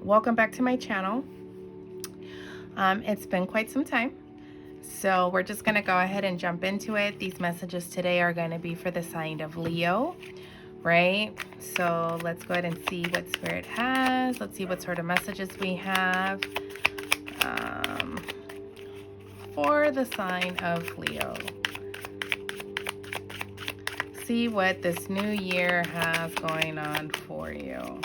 welcome back to my channel. It's been quite some time, so we're just going to go ahead and jump into it. These messages today are going to be for the sign of Leo, right? So let's go ahead and see what Spirit has. Let's see what sort of messages we have for the sign of Leo. See what this new year has going on for you.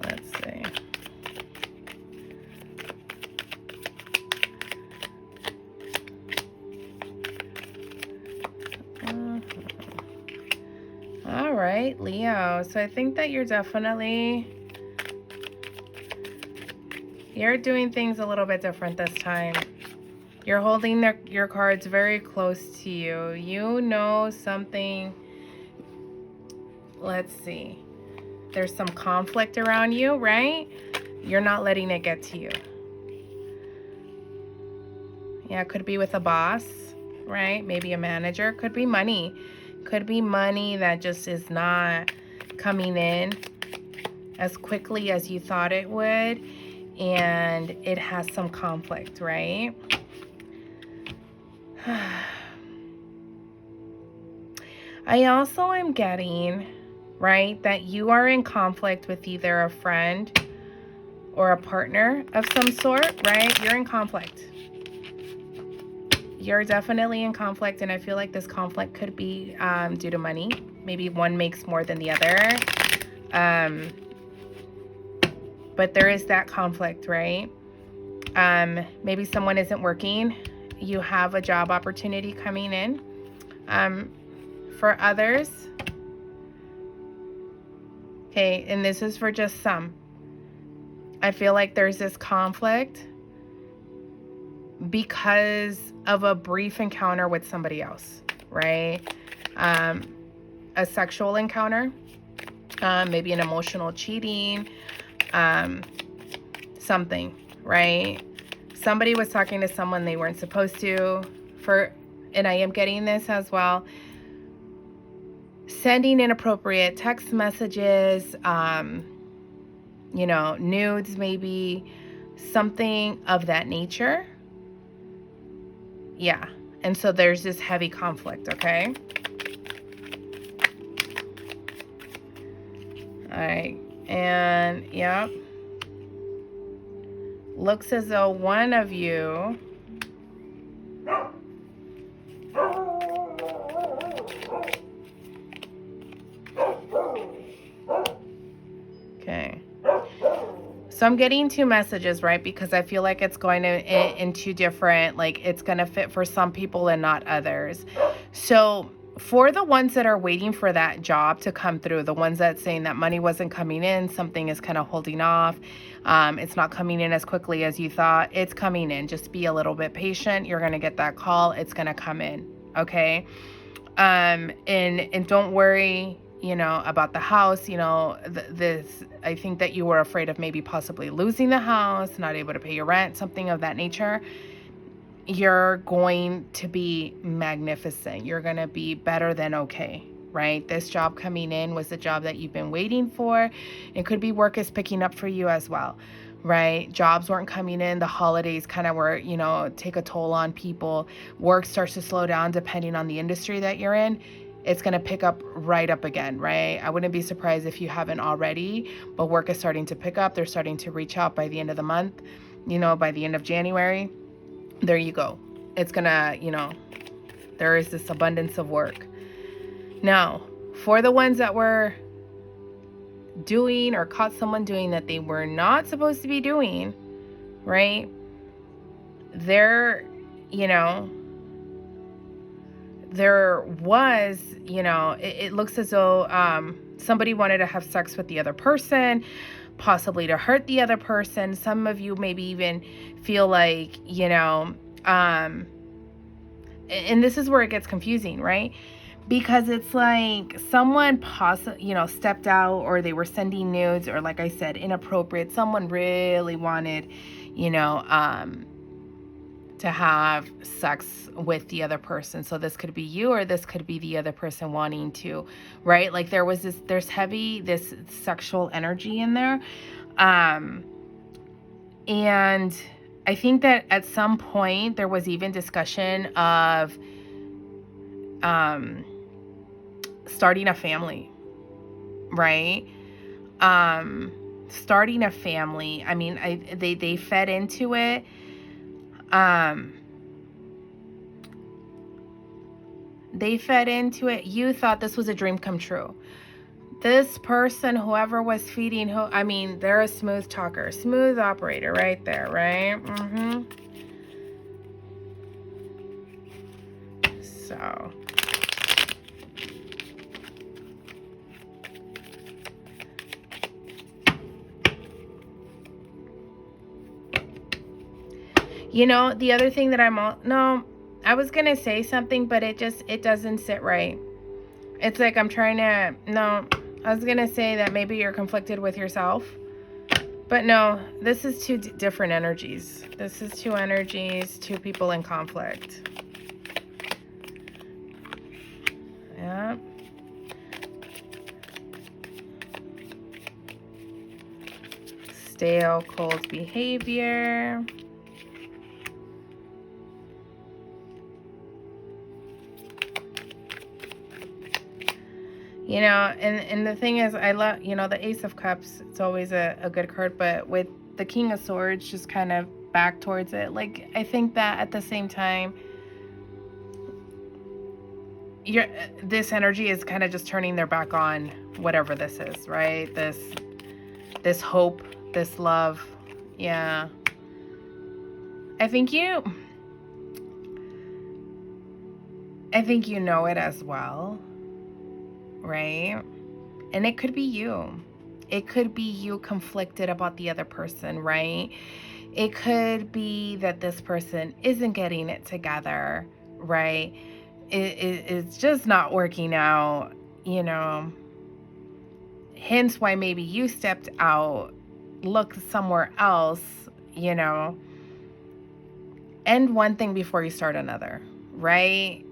Let's see. All right, Leo. So I think that you're doing things a little bit different this time. You're holding your cards very close to you. You know something. Let's see. There's some conflict around you, right? You're not letting it get to you. Yeah, it could be with a boss, right? Maybe a manager. Could be money. Could be money that just is not coming in as quickly as you thought it would. And it has some conflict, right? I also am getting, right, that you are in conflict with either a friend or a partner of some sort, right? You're in conflict. You're definitely in conflict, and I feel like this conflict could be due to money. Maybe one makes more than the other. But there is that conflict, right? Maybe someone isn't working. You have a job opportunity coming in. For others, okay, and this is for just some, I feel like there's this conflict because of a brief encounter with somebody else, right? A sexual encounter, maybe an emotional cheating, something, right? Somebody was talking to someone they weren't supposed to, and I am getting this as well, sending inappropriate text messages, nudes, maybe something of that nature. Yeah. And so there's this heavy conflict, okay? All right. And yeah. Looks as though one of you okay. So I'm getting two messages, right? Because I feel like it's going in two different, like it's going to fit for some people and not others. So for the ones that are waiting for that job to come through, the ones that saying that money wasn't coming in, something is kind of holding off. It's not coming in as quickly as you thought. It's coming in. Just be a little bit patient. You're going to get that call. It's going to come in. Okay. And don't worry, about the house, I think that you were afraid of maybe possibly losing the house, not able to pay your rent, something of that nature. You're going to be magnificent. You're going to be better than okay, right? This job coming in was the job that you've been waiting for. It could be work is picking up for you as well, right? Jobs weren't coming in. The holidays kind of were, take a toll on people. Work starts to slow down depending on the industry that you're in. It's going to pick up right up again, right? I wouldn't be surprised if you haven't already, but work is starting to pick up. They're starting to reach out by the end of the month, by the end of January. There you go. It's going to, there is this abundance of work. Now, for the ones that were doing or caught someone doing that they were not supposed to be doing, right? There was, it looks as though somebody wanted to have sex with the other person, possibly to hurt the other person. Some of you maybe even feel like, and this is where it gets confusing, right? Because it's like someone stepped out, or they were sending nudes, or like I said, inappropriate. Someone really wanted, to have sex with the other person. So this could be you, or this could be the other person wanting to, right? Like there's this sexual energy in there. And I think that at some point there was even discussion of starting a family, right? Starting a family. I mean, they fed into it. They fed into it. You thought this was a dream come true. This person, whoever was feeding, I mean, they're a smooth talker, smooth operator right there, right? So, you know, the other thing that I was going to say something, but it doesn't sit right. It's like I was going to say that maybe you're conflicted with yourself. But no, this is two different energies. This is two energies, two people in conflict. Yeah. Stale, cold behavior. You know, and the thing is, I love, you know, the Ace of Cups, it's always a good card, but with the King of Swords just kind of back towards it, like, I think that at the same time, this energy is kind of just turning their back on whatever this is, right? This hope, this love. Yeah. I think you know it as well. Right? And it could be you. It could be you conflicted about the other person, right? It could be that this person isn't getting it together, right? It's just not working out, you know. Hence why maybe you stepped out, looked somewhere else, you know. End one thing before you start another, right?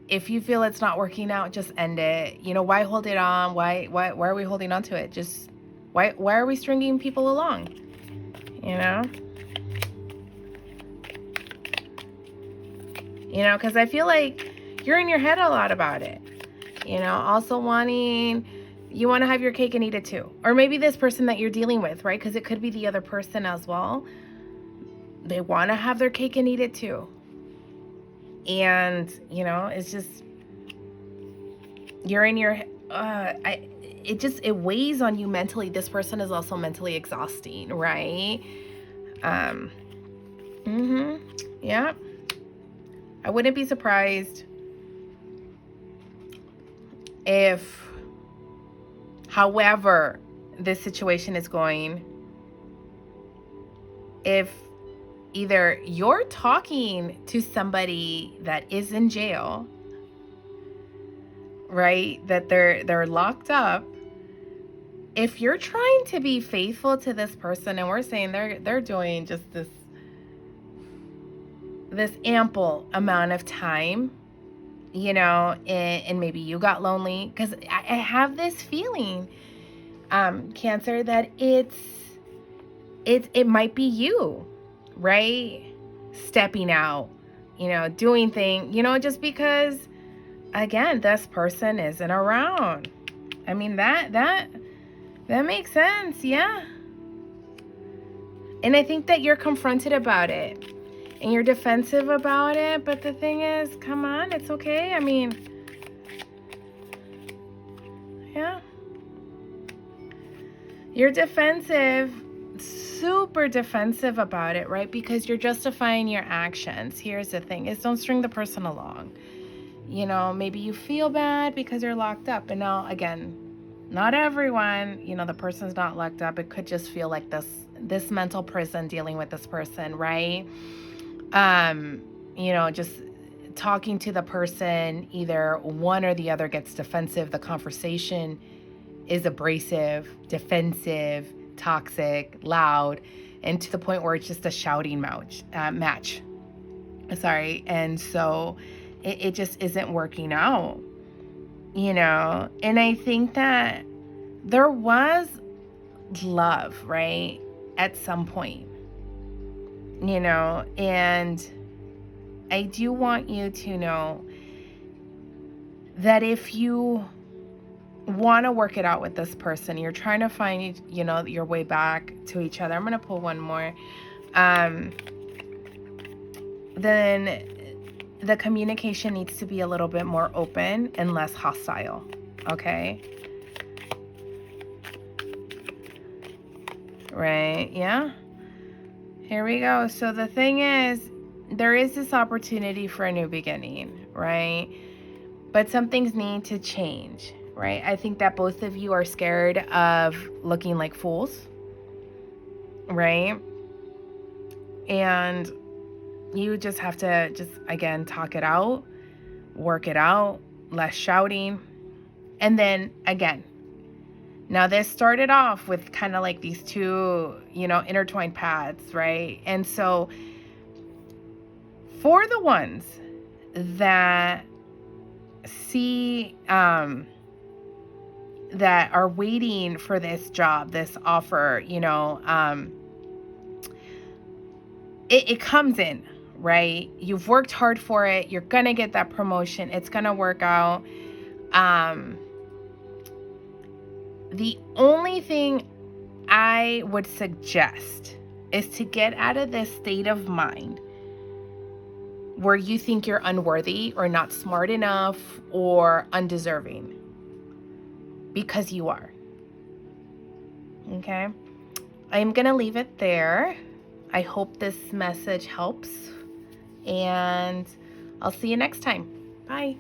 If you feel it's not working out, just end it. You know, why hold it on? Why are we holding on to it? Just why are we stringing people along? You know? You know, because I feel like you're in your head a lot about it. You know, also you want to have your cake and eat it too. Or maybe this person that you're dealing with, right? Because it could be the other person as well. They want to have their cake and eat it too. And, you know, it's just, you're in your, it weighs on you mentally. This person is also mentally exhausting, right? Yeah. I wouldn't be surprised if, however this situation is going, if either you're talking to somebody that is in jail, right? That they're locked up. If you're trying to be faithful to this person, and we're saying they're doing just this ample amount of time, you know, and maybe you got lonely, because I have this feeling, Cancer, that it might be you. Right? Stepping out, you know, doing things, you know, just because, again, this person isn't around. I mean, that makes sense. Yeah. And I think that you're confronted about it and you're defensive about it. But the thing is, come on, it's okay. I mean, yeah. You're defensive, super defensive about it, right? Because you're justifying your actions. Here's the thing, is don't string the person along. You know, maybe you feel bad because you're locked up. And now, again, not everyone, you know, the person's not locked up. It could just feel like this mental prison dealing with this person, right? You know, just talking to the person, either one or the other gets defensive. The conversation is abrasive, defensive, toxic, loud, and to the point where it's just a shouting match. Sorry. And so it just isn't working out, you know? And I think that there was love, right? At some point, you know, and I do want you to know that if you want to work it out with this person, you're trying to find, you know, your way back to each other. I'm going to pull one more. Then the communication needs to be a little bit more open and less hostile. Okay. Right. Yeah. Here we go. So the thing is, there is this opportunity for a new beginning, right? But some things need to change, right? I think that both of you are scared of looking like fools, right? And you just have to again, talk it out, work it out, less shouting. And then again, now this started off with kind of like these two, you know, intertwined paths, right? And so for the ones that see, that are waiting for this job, this offer, you know, it comes in, right? You've worked hard for it. You're going to get that promotion. It's going to work out. The only thing I would suggest is to get out of this state of mind where you think you're unworthy or not smart enough or undeserving, because you are. Okay? I'm going to leave it there. I hope this message helps, and I'll see you next time. Bye.